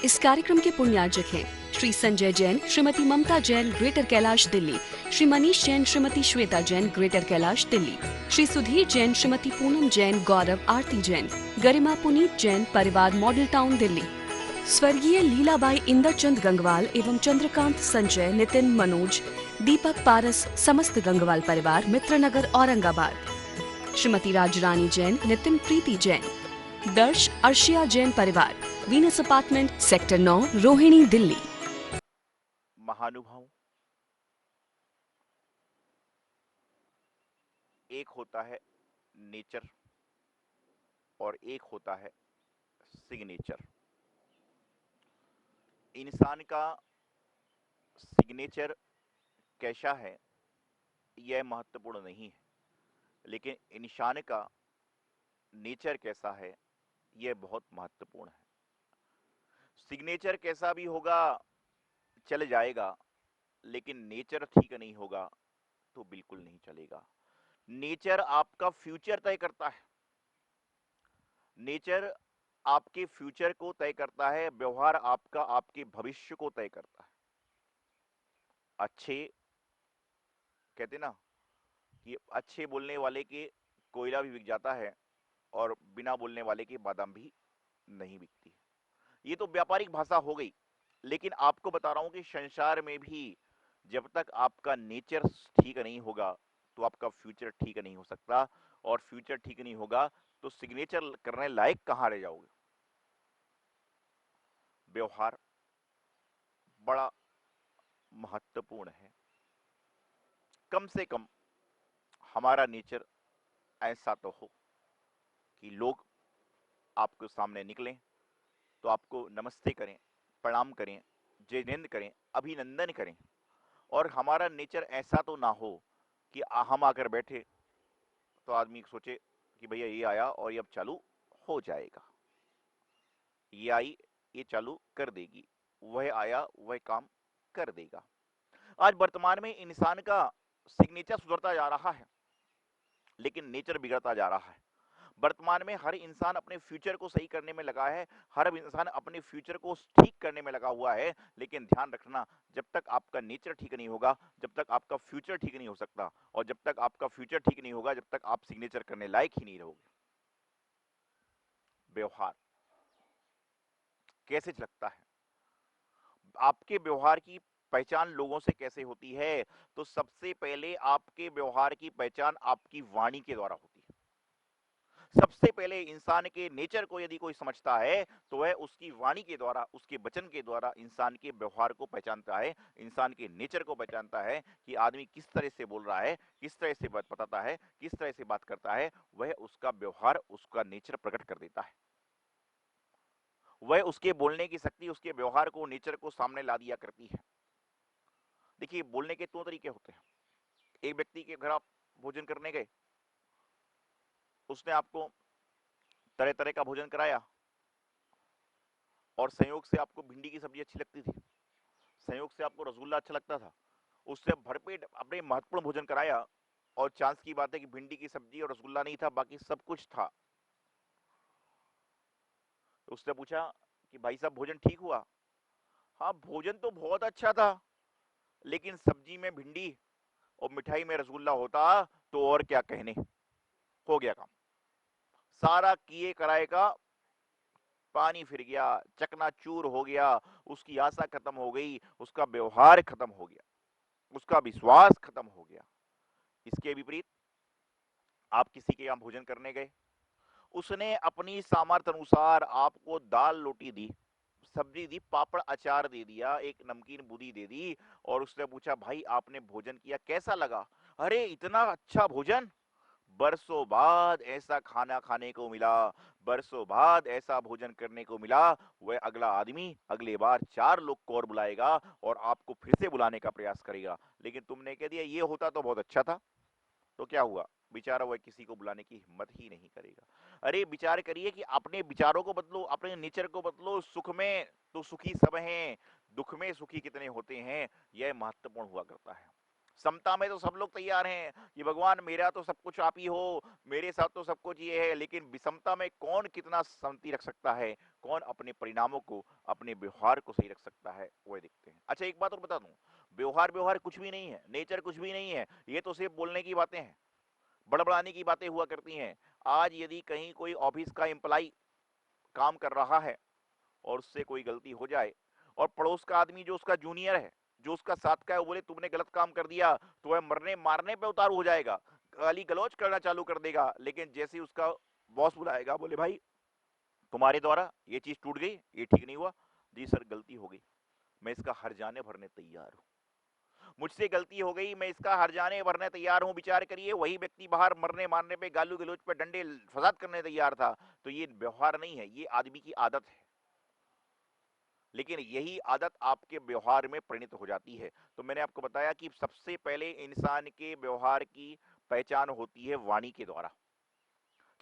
इस कार्यक्रम के पुण्यार्जक हैं श्री संजय जैन, श्रीमती ममता जैन, ग्रेटर कैलाश दिल्ली, श्री मनीष जैन, श्रीमती श्वेता जैन, ग्रेटर कैलाश दिल्ली, श्री सुधीर जैन, श्रीमती पूनम जैन, गौरव आरती जैन, गरिमा पुनीत जैन, परिवार मॉडल टाउन दिल्ली, स्वर्गीय लीलाबाई इंदरचंद गंगवाल एवं चंद्रकांत संजय, नितिन मनोज, दीपक पारस, समस्त गंगवाल परिवार, मित्रनगर औरंगाबाद, श्रीमती राजरानी जैन, नितिन प्रीति जैन, दर्श अर्शिया जैन परिवार, Venus apartment, sector 9, Rohini, Delhi. महानुभाव, एक होता है नेचर और एक होता है सिग्नेचर। इंसान का सिग्नेचर कैसा है यह महत्वपूर्ण नहीं है, लेकिन इंसान का नेचर कैसा है यह बहुत महत्वपूर्ण है। सिग्नेचर कैसा भी होगा चल जाएगा, लेकिन नेचर ठीक नहीं होगा तो बिल्कुल नहीं चलेगा। नेचर आपका फ्यूचर तय करता है। नेचर आपके फ्यूचर को तय करता है। व्यवहार आपका आपके भविष्य को तय करता है। अच्छे कहते ना कि अच्छे बोलने वाले के कोयला भी बिक जाता है और बिना बोलने वाले के बादाम भी नहीं बिकती। ये तो व्यापारिक भाषा हो गई, लेकिन आपको बता रहा हूं कि संसार में भी जब तक आपका नेचर ठीक नहीं होगा तो आपका फ्यूचर ठीक नहीं हो सकता, और फ्यूचर ठीक नहीं होगा तो सिग्नेचर करने लायक कहां रह जाओगे। व्यवहार बड़ा महत्वपूर्ण है। कम से कम हमारा नेचर ऐसा तो हो कि लोग आपके सामने निकलें तो आपको नमस्ते करें, प्रणाम करें, जय हिंद करें, अभिनंदन करें। और हमारा नेचर ऐसा तो ना हो कि हम आकर बैठे तो आदमी सोचे कि भैया ये आया और ये अब चालू हो जाएगा, ये आई ये चालू कर देगी, वह आया वह काम कर देगा। आज वर्तमान में इंसान का सिग्नेचर सुधरता जा रहा है, लेकिन नेचर बिगड़ता जा रहा है। वर्तमान में हर इंसान अपने फ्यूचर को सही करने में लगा है, हर इंसान अपने फ्यूचर को ठीक करने में लगा हुआ है, लेकिन ध्यान रखना, जब तक आपका नेचर ठीक नहीं होगा, जब तक आपका फ्यूचर ठीक नहीं हो सकता, और जब तक आपका फ्यूचर ठीक नहीं होगा, जब तक आप सिग्नेचर करने लायक ही नहीं रहोगे। व्यवहार कैसे लगता है, आपके व्यवहार की पहचान लोगों से कैसे होती है? तो सबसे पहले आपके व्यवहार की पहचान आपकी वाणी के द्वारा होती है। सबसे पहले इंसान के नेचर को यदि कोई समझता है तो वह उसकी वाणी के द्वारा, उसके वचन के द्वारा इंसान के व्यवहार को पहचानता है, इंसान के नेचर को पहचानता है कि आदमी किस तरह से बोल रहा है, किस तरह से बात बताता है, किस तरह से बात करता है। वह उसका व्यवहार, उसका नेचर प्रकट कर देता है। वह उसके बोलने की शक्ति उसके व्यवहार को, नेचर को सामने ला दिया करती है। देखिए, बोलने के दो तरीके होते हैं। एक व्यक्ति के घर आप भोजन करने गए, उसने आपको तरह तरह का भोजन कराया और संयोग से आपको भिंडी की सब्जी अच्छी लगती थी, संयोग से आपको रसगुल्ला अच्छा लगता था, उससे भरपेट अपने महत्वपूर्ण भोजन कराया, और चांस की बात है कि भिंडी की सब्जी और रसगुल्ला नहीं था, बाकी सब कुछ था। उसने पूछा कि भाई साहब भोजन ठीक हुआ? हाँ, भोजन तो बहुत अच्छा था, लेकिन सब्जी में भिंडी और मिठाई में रसगुल्ला होता तो और क्या कहने। हो गया काम, सारा किए कराए का पानी फिर गया, चकनाचूर हो गया, उसकी आशा खत्म हो गई, उसका व्यवहार खत्म हो गया, उसका विश्वास खत्म हो गया। इसके विपरीत आप किसी के यहाँ भोजन करने गए, उसने अपनी सामर्थ्य अनुसार आपको दाल रोटी दी, सब्जी दी, पापड़ अचार दे दिया, एक नमकीन बूंदी दे दी, और उसने पूछा भाई आपने भोजन किया कैसा लगा? अरे इतना अच्छा भोजन, बरसों बाद ऐसा खाना खाने को मिला, बरसों बाद ऐसा भोजन करने को मिला। वह अगला आदमी अगले बार 4 लोग को और बुलाएगा और आपको फिर से बुलाने का प्रयास करेगा। लेकिन तुमने कह दिया ये होता तो बहुत अच्छा था, तो क्या हुआ? बेचारा वह किसी को बुलाने की हिम्मत ही नहीं करेगा। अरे विचार करिए कि अपने विचारों को बदलो, अपने नेचर को बदलो। सुख में तो सुखी सब हैं, दुख में सुखी कितने होते हैं, यह महत्वपूर्ण हुआ करता है। समता में तो सब लोग तैयार हैं कि भगवान मेरा तो सब कुछ आप ही हो, मेरे साथ तो सब कुछ ये है, लेकिन विषमता में कौन कितना शांति रख सकता है, कौन अपने परिणामों को, अपने व्यवहार को सही रख सकता है, वो देखते हैं। अच्छा एक बात और बता दूं, व्यवहार व्यवहार कुछ भी नहीं है, नेचर कुछ भी नहीं है, ये तो सिर्फ बोलने की बातें हैं, बड़बड़ाने की बातें हुआ करती हैं। आज यदि कहीं कोई ऑफिस का एम्प्लाई काम कर रहा है और उससे कोई गलती हो जाए, और पड़ोस का आदमी जो उसका जूनियर है, जो उसका साथ का है, वो बोले तुमने गलत काम कर दिया, तो वह मरने मारने पे उतारू हो जाएगा, गाली गलौज करना चालू कर देगा। लेकिन जैसे ही उसका बॉस बुलाएगा, बोले भाई तुम्हारे द्वारा ये चीज टूट गई, ये ठीक नहीं हुआ, जी सर गलती हो गई, मैं इसका हर्जाने भरने तैयार हूँ, मुझसे गलती हो गई, मैं इसका हर्जाने भरने तैयार हूँ। विचार करिए, वही व्यक्ति बाहर मरने मारने पे, गालू गलौज पे, डंडे फसाद करने तैयार था। तो ये व्यवहार नहीं है, ये आदमी की आदत है, लेकिन यही आदत आपके व्यवहार में परिणत हो जाती है। तो मैंने आपको बताया कि सबसे पहले इंसान के व्यवहार की पहचान होती है वाणी के द्वारा,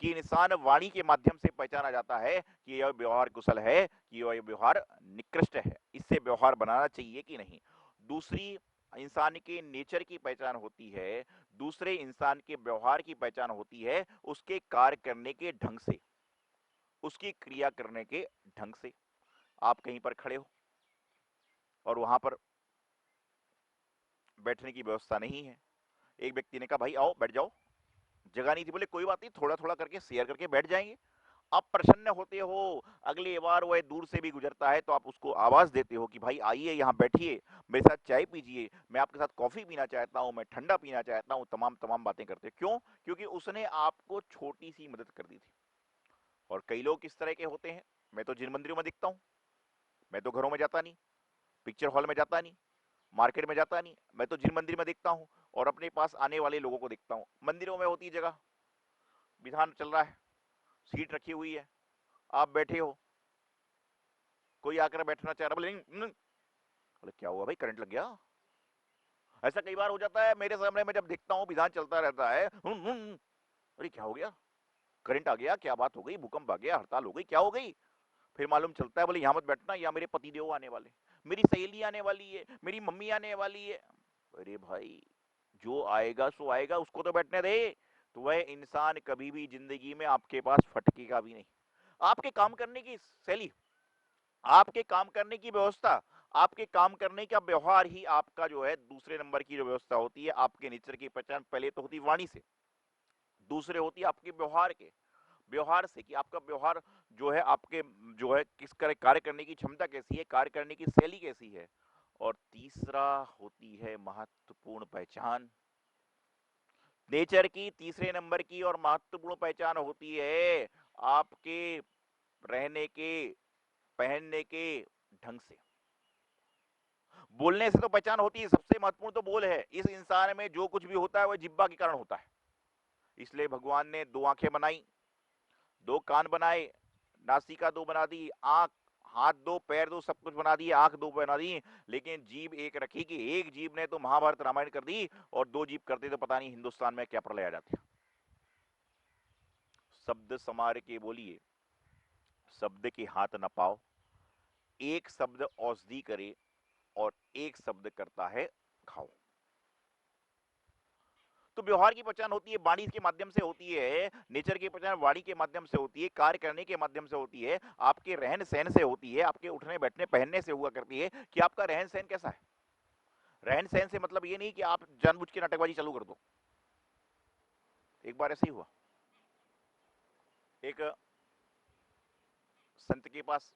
कि इंसान वाणी के माध्यम से पहचाना जाता है कि यह व्यवहार कुशल है, कि यह व्यवहार निकृष्ट है, इससे व्यवहार बनाना चाहिए कि नहीं। दूसरी इंसान के नेचर की पहचान होती है, दूसरे इंसान के व्यवहार की पहचान होती है उसके कार्य करने के ढंग से, उसकी क्रिया करने के ढंग से। आप कहीं पर खड़े हो और वहां पर बैठने की व्यवस्था नहीं है, एक व्यक्ति ने कहा भाई आओ बैठ जाओ, जगह नहीं थी, बोले कोई बात नहीं, थोड़ा थोड़ा करके शेयर करके बैठ जाएंगे। आप प्रसन्न होते हो, अगली बार वह दूर से भी गुजरता है तो आप उसको आवाज देते हो कि भाई आइए यहाँ बैठिए, मेरे साथ चाय पीजिए, मैं आपके साथ कॉफी पीना चाहता हूँ, मैं ठंडा पीना चाहता हूँ, तमाम तमाम बातें करते हैं। क्यों? क्योंकि उसने आपको छोटी सी मदद कर दी थी। और कई लोग किस तरह के होते हैं, मैं तो जिन मंदिरों में दिखता हूँ, मैं तो घरों में जाता नहीं, पिक्चर हॉल में जाता नहीं, मार्केट में जाता नहीं, मैं तो जिन मंदिर में देखता हूँ और अपने पास आने वाले लोगों को देखता हूँ। मंदिरों में होती जगह, विधान चल रहा है, सीट रखी हुई है, आप बैठे हो, कोई आकर बैठना चाह रहा, बोले बोले क्या हुआ भाई, करंट लग गया? ऐसा कई बार हो जाता है मेरे सामने, मैं जब देखता हूँ विधान चलता रहता है, अरे क्या हो गया, करंट आ गया, क्या बात हो गई, भूकंप आ गया, हड़ताल हो गई, क्या हो गई? फिर मालूम चलता है बोले यहाँ मत बैठना, यहाँ मेरे पतिदेव आने वाले, मेरी सहेली आने वाली है, मेरी मम्मी आने वाली है। अरे भाई, जो आएगा सो आएगा, उसको तो बैठने दे। तो वह इंसान कभी भी जिंदगी में आपके पास फटकेगा भी नहीं। आपके काम करने की शैली, आपके काम करने की व्यवस्था, आपके काम करने का व्यवहार ही आपका जो है दूसरे नंबर की जो व्यवस्था होती है। आपके नेचर की पहचान पहले तो होती वाणी से, दूसरे होती है आपके व्यवहार के, व्यवहार से, कि आपका व्यवहार जो है, आपके जो है किस तरह कार्य करने की क्षमता कैसी है, कार्य करने की शैली कैसी है। और तीसरा होती है महत्वपूर्ण पहचान, नेचर की तीसरे नंबर की और महत्वपूर्ण पहचान होती है आपके रहने के, पहनने के ढंग से। बोलने से तो पहचान होती है, सबसे महत्वपूर्ण तो बोल है। इस इंसान में जो कुछ भी होता है वह जिब्बा के कारण होता है। इसलिए भगवान ने दो आंखें बनाई, दो कान बनाए, नासिका दो बना दी, आंख, हाथ दो, पैर दो, सब कुछ बना दिए, आंख दो बना दी, लेकिन जीभ एक रखी कि एक जीभ ने तो महाभारत रामायण कर दी, और दो जीभ करते तो पता नहीं हिंदुस्तान में क्या प्रलय आ जाती। शब्द समार के बोलिए, शब्द के हाथ न पाओ, एक शब्द औषधि करे और एक शब्द करता है खाओ। तो व्यवहार की पहचान होती है वाणी के माध्यम से होती है, नेचर की पहचान वाणी के माध्यम से होती है, कार्य करने के माध्यम से होती है, आपके रहन सहन से होती है, आपके उठने बैठने पहनने से हुआ करती है कि आपका रहन सहन कैसा है। रहन सहन से मतलब ये नहीं कि आप जानबूझ के नाटकबाजी चालू कर दो। एक बार ऐसे ही हुआ, एक संत के पास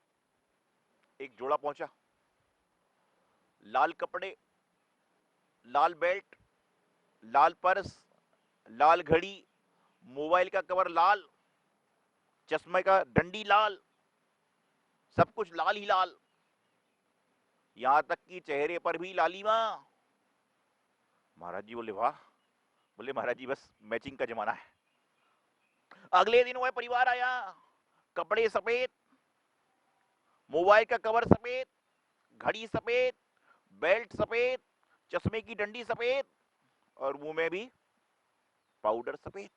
एक जोड़ा पहुंचा, लाल कपड़े, लाल बेल्ट, लाल पर्स, लाल घड़ी, मोबाइल का कवर लाल, चश्मे का डंडी लाल, सब कुछ लाल ही लाल, यहां तक कि चेहरे पर भी लालिमा। महाराज जी बोले वाह, बोले महाराज जी बस मैचिंग का जमाना है। अगले दिन वह परिवार आया, कपड़े सफेद, मोबाइल का कवर सफेद, घड़ी सफेद, बेल्ट सफेद, चश्मे की डंडी सफेद, और मुंह में भी पाउडर सफेद।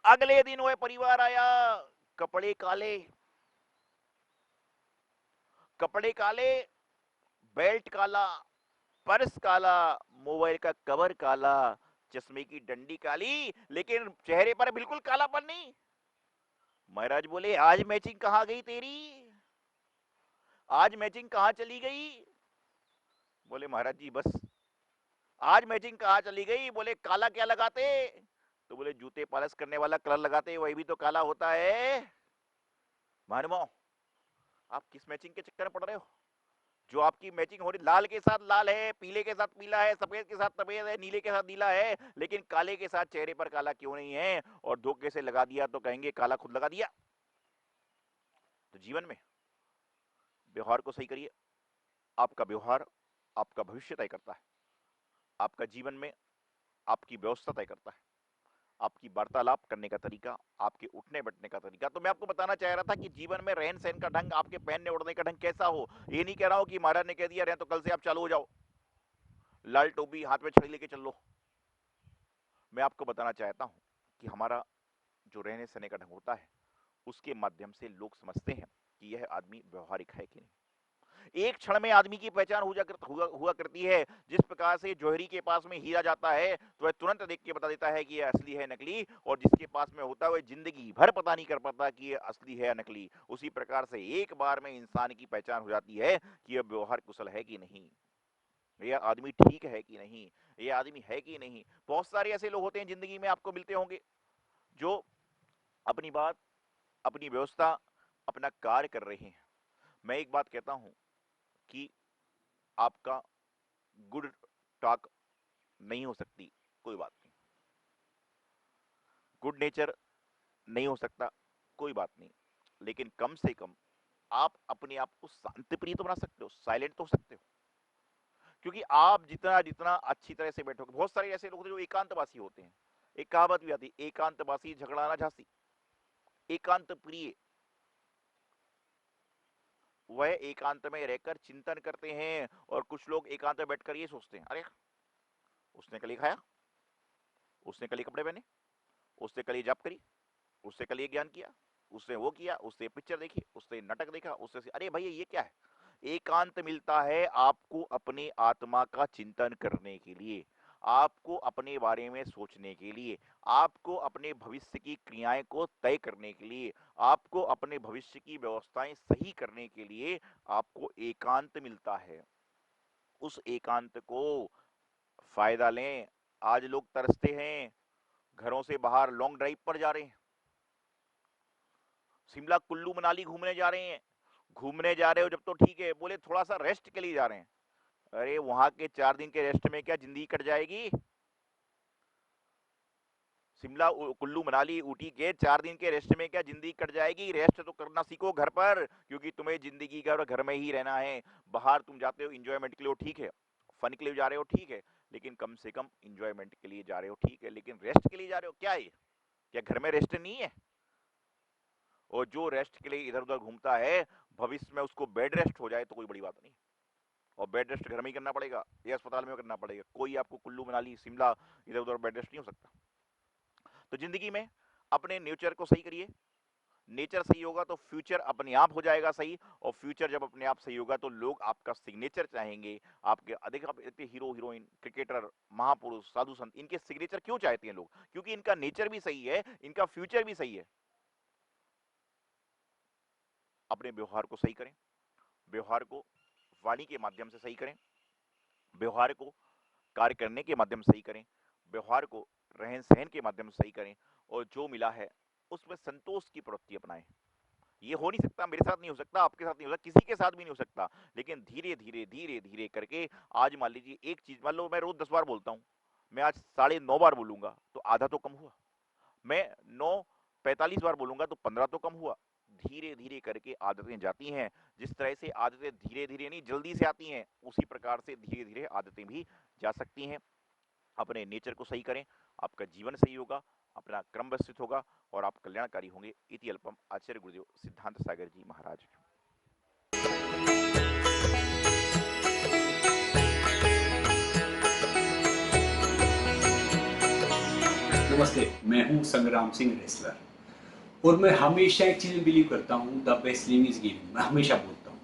अगले दिन वह परिवार आया, कपड़े काले, कपड़े काले, बेल्ट काला, पर्स काला, मोबाइल का कवर काला, चश्मे की डंडी काली, लेकिन चेहरे पर बिल्कुल कालापन नहीं। महाराज बोले आज मैचिंग कहाँ गई तेरी, आज मैचिंग कहाँ चली गई। बोले महाराज जी बस आज मैचिंग कहाँ चली गई। बोले काला क्या लगाते, तो बोले जूते पॉलिश करने वाला कलर लगाते, वही भी तो काला होता है। मानमो आप किस मैचिंग के चक्कर में पड़ रहे हो। जो आपकी मैचिंग हो रही, लाल के साथ लाल है, पीले के साथ पीला है, सफेद के साथ सफेद है, नीले के साथ नीला है, लेकिन काले के साथ चेहरे पर काला क्यों नहीं है। और धोखे से लगा दिया तो कहेंगे काला खुद लगा दिया। तो जीवन में व्यवहार को सही करिए। आपका व्यवहार आपका भविष्य तय करता है, आपका जीवन में आपकी व्यवस्था तय करता है, आपकी वार्तालाप करने का तरीका, आपके उठने बैठने का तरीका। तो मैं आपको बताना चाह रहा था कि जीवन में रहन सहन का ढंग, आपके पहनने ओढ़ने का ढंग कैसा हो। ये नहीं कह रहा हूं कि महाराज ने कह दिया रहे तो कल से आप चालू हो जाओ, लाल टोपी हाथ में छड़ी लेके चल लो। मैं आपको बताना चाहता हूं कि हमारा जो रहने सहने का ढंग होता है उसके माध्यम से लोग समझते हैं कि यह आदमी व्यवहारिक है कि नहीं। एक क्षण में आदमी की पहचान हुआ करती है। जिस प्रकार से जौहरी के पास में हीरा जाता है तो वह तुरंत देख के बता देता है कि यह असली है नकली, और जिसके पास में होता है वह जिंदगी भर पता नहीं कर पाता कि यह असली है या नकली। उसी प्रकार से एक बार में इंसान की पहचान हो जाती है कि यह व्यवहार कुशल है कि नहीं, यह आदमी ठीक है कि नहीं, यह आदमी है कि नहीं। बहुत सारे ऐसे लोग होते हैं जिंदगी में, आपको मिलते होंगे, जो अपनी बात, अपनी व्यवस्था, अपना कार्य कर रहे हैं। मैं एक बात कहता हूं कि आपका गुड टॉक नहीं हो सकती, कोई बात नहीं, गुड नेचर नहीं हो सकता, कोई बात नहीं, लेकिन कम से कम आप अपने आप को शांतिप्रिय तो बना सकते हो, साइलेंट तो हो सकते हो। क्योंकि आप जितना जितना अच्छी तरह से बैठोगे, बहुत सारे ऐसे लोग जो एकांतवासी होते हैं, एक कहावत भी आती है, एकांतवासी झगड़ा ना झांसी। एकांत प्रिय वह एकांत में रहकर चिंतन करते हैं, और कुछ लोग एकांत में बैठकर ये सोचते हैं, अरे उसने कल ये खाया, उसने कल ये कपड़े पहने, उसने कल ये जॉब करी, उससे कल ये ज्ञान किया, उसने वो किया, उससे पिक्चर देखी, उससे नाटक देखा, उससे, अरे भैया ये क्या है। एकांत मिलता है आपको अपने आत्मा का चिंतन करने के लिए, आपको अपने बारे में सोचने के लिए, आपको अपने भविष्य की क्रियाएं को तय करने के लिए, आपको अपने भविष्य की व्यवस्थाएं सही करने के लिए आपको एकांत मिलता है। उस एकांत को फायदा लें। आज लोग तरसते हैं, घरों से बाहर लॉन्ग ड्राइव पर जा रहे हैं, शिमला कुल्लू मनाली घूमने जा रहे हैं। घूमने जा रहे हो जब तो ठीक है, बोले थोड़ा सा रेस्ट के लिए जा रहे हैं। अरे वहां के 4 दिन के रेस्ट में क्या जिंदगी कट जाएगी। शिमला कुल्लू मनाली ऊटी के 4 दिन के रेस्ट में क्या जिंदगी कट जाएगी। रेस्ट तो करना सीखो घर पर, क्योंकि तुम्हें जिंदगी का घर में ही रहना है। बाहर तुम जाते हो इंजॉयमेंट के लिए, ठीक है, फन के लिए जा रहे हो, ठीक है, लेकिन कम से कम इंजॉयमेंट के लिए जा रहे हो, ठीक है, लेकिन रेस्ट के लिए जा रहे हो क्या है, क्या घर में रेस्ट नहीं है। और जो रेस्ट के लिए इधर उधर घूमता है, भविष्य में उसको बेड रेस्ट हो जाए तो कोई बड़ी बात नहीं, और बेड रेस्ट घर में ही करना पड़ेगा या अस्पताल में करना पड़ेगा। कोई आपको कुल्लू मनाली शिमला इधर उधर बेड रेस्ट नहीं हो सकता। तो जिंदगी में अपने नेचर को सही करिए। नेचर सही होगा तो फ्यूचर अपने आप हो जाएगा सही, और फ्यूचर जब अपने आप सही होगा तो लोग आपका सिग्नेचर चाहेंगे। आपके अधिक हीरो हीरोइन, क्रिकेटर, महापुरुष, साधु संत, इनके सिग्नेचर क्यों चाहते हैं लोग, क्योंकि इनका नेचर भी सही है, इनका फ्यूचर भी सही है। अपने व्यवहार को सही करें, व्यवहार को वाणी के माध्यम से सही करें, व्यवहार को कार्य करने के माध्यम से सही करें, व्यवहार को रहन सहन के माध्यम से सही करें, और जो मिला है उसमें संतोष की प्रवृत्ति अपनाएं। ये हो नहीं सकता, मेरे साथ नहीं हो सकता, आपके साथ नहीं हो सकता, किसी के साथ भी नहीं हो सकता, लेकिन धीरे धीरे धीरे धीरे करके, आज मान लीजिए एक चीज, मान लो मैं रोज 10 बार बोलता हूं, मैं आज 9:30 बार बोलूंगा तो आधा तो कम हुआ। मैं 9:45 बार बोलूंगा तो 15 तो कम हुआ। धीरे धीरे करके आदतें जाती हैं। जिस तरह से आदतें धीरे धीरे नहीं जल्दी से आती हैं, उसी प्रकार से धीरे धीरे आदतें भी जा सकती हैं। अपने नेचर को सही करें, आपका जीवन सही होगा, अपना क्रम व्यवस्थित होगा, और आप कल्याणकारी होंगे। इति अल्पम। आचार्य गुरुदेव सिद्धांत सागर जी महाराज। नमस्ते, मैं हूं संग्राम सिंह रेसलर, और मैं हमेशा एक चीज बिलीव करता हूं, the best living is giving. मैं हमेशा बोलता हूं,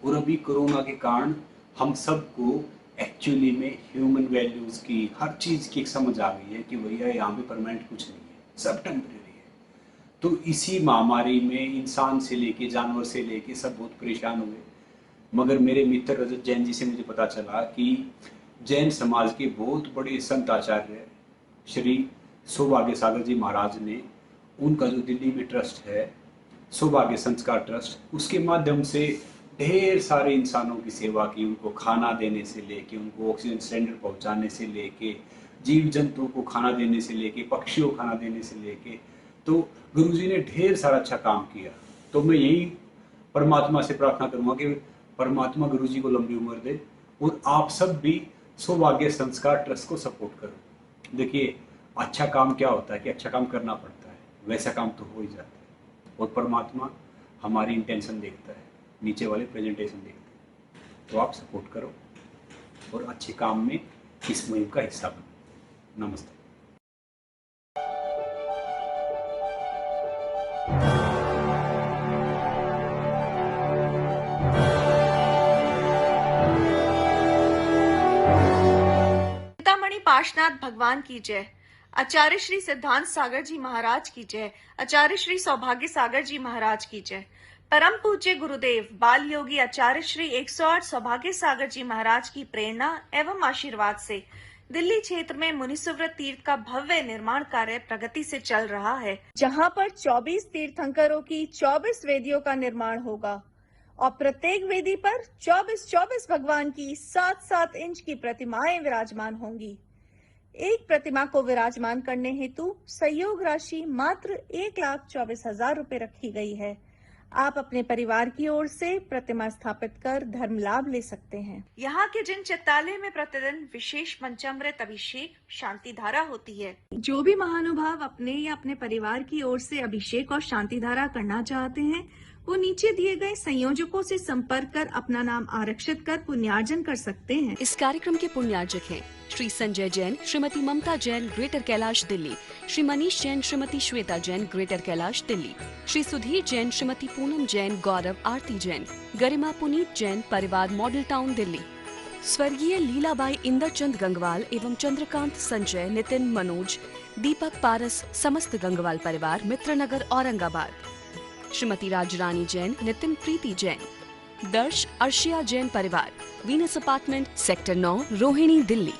और अभी कोरोना के कारण हम सबको एक्चुअली में ह्यूमन वैल्यूज़ की, हर चीज़ की एक समझ आ गई है कि भैया यहाँ पे परमानेंट कुछ नहीं है, सब टेम्परेरी है। तो इसी महामारी में इंसान से लेके जानवर से लेके सब बहुत परेशान हुए। मगर मेरे मित्र रजत जैन जी से मुझे पता चला कि जैन समाज के बहुत बड़े संत आचार्य श्री सौभाग्य सागर जी महाराज ने, उनका जो दिल्ली में ट्रस्ट है सौभाग्य संस्कार ट्रस्ट, उसके माध्यम से ढेर सारे इंसानों की सेवा की। उनको खाना देने से लेके, उनको ऑक्सीजन सिलेंडर पहुंचाने से लेके, जीव जंतुओं को खाना देने से लेके, पक्षियों को खाना देने से लेके, तो गुरुजी ने ढेर सारा अच्छा काम किया। तो मैं यही परमात्मा से प्रार्थना करूंगा कि परमात्मा गुरुजी को लंबी उम्र दे और आप सब भी सौभाग्य संस्कार ट्रस्ट को सपोर्ट करो। देखिए, अच्छा काम क्या होता है कि अच्छा काम करना पड़ता है, वैसा काम तो हो ही जाता है। और परमात्मा हमारी इंटेंशन देखता है, नीचे वाले प्रेजेंटेशन देखते हैं। तो आप सपोर्ट करो और अच्छे काम में इस मुहिम का हिस्सा बनो। नमस्ते। चिंतामणि पार्श्वनाथ भगवान की जय। आचार्य श्री सिद्धांत सागर जी महाराज की जय। आचार्य श्री सौभाग्य सागर जी महाराज की जय। परम पूज्य गुरुदेव बाल योगी आचार्य श्री 108 सौभाग्य सागर जी महाराज की प्रेरणा एवं आशीर्वाद से दिल्ली क्षेत्र में मुनिसुव्रत तीर्थ का भव्य निर्माण कार्य प्रगति से चल रहा है, जहां पर 24 तीर्थंकरों की 24 वेदियों का निर्माण होगा और प्रत्येक वेदी पर 24 भगवान की 7-7 इंच की प्रतिमाएं विराजमान होंगी। एक प्रतिमा को विराजमान करने हेतु सहयोग राशि मात्र 1,24,000 रुपए रखी गई है। आप अपने परिवार की ओर से प्रतिमा स्थापित कर धर्म लाभ ले सकते हैं। यहाँ के जिन चित्तालय में प्रतिदिन विशेष पंचामृत अभिषेक शांति धारा होती है। जो भी महानुभाव अपने या अपने परिवार की ओर से अभिषेक और शांति धारा करना चाहते हैं, वो नीचे दिए गए संयोजकों से संपर्क कर अपना नाम आरक्षित कर पुण्यार्जन कर सकते हैं। इस कार्यक्रम के पुण्यार्जक हैं श्री संजय जैन, श्रीमती ममता जैन, ग्रेटर कैलाश दिल्ली, श्री मनीष जैन, श्रीमती श्वेता जैन, ग्रेटर कैलाश दिल्ली, श्री सुधीर जैन, श्रीमती पूनम जैन, गौरव आरती जैन, गरिमा पुनीत जैन, परिवार मॉडल टाउन दिल्ली, स्वर्गीय लीलाबाई इंदरचंद गंगवाल एवं चंद्रकांत संजय, नितिन मनोज, दीपक पारस, समस्त गंगवाल परिवार, मित्रनगर औरंगाबाद, श्रीमती राजरानी जैन, नितिन प्रीति जैन, दर्श अर्शिया जैन परिवार, Venus apartment, sector 9, Rohini Delhi.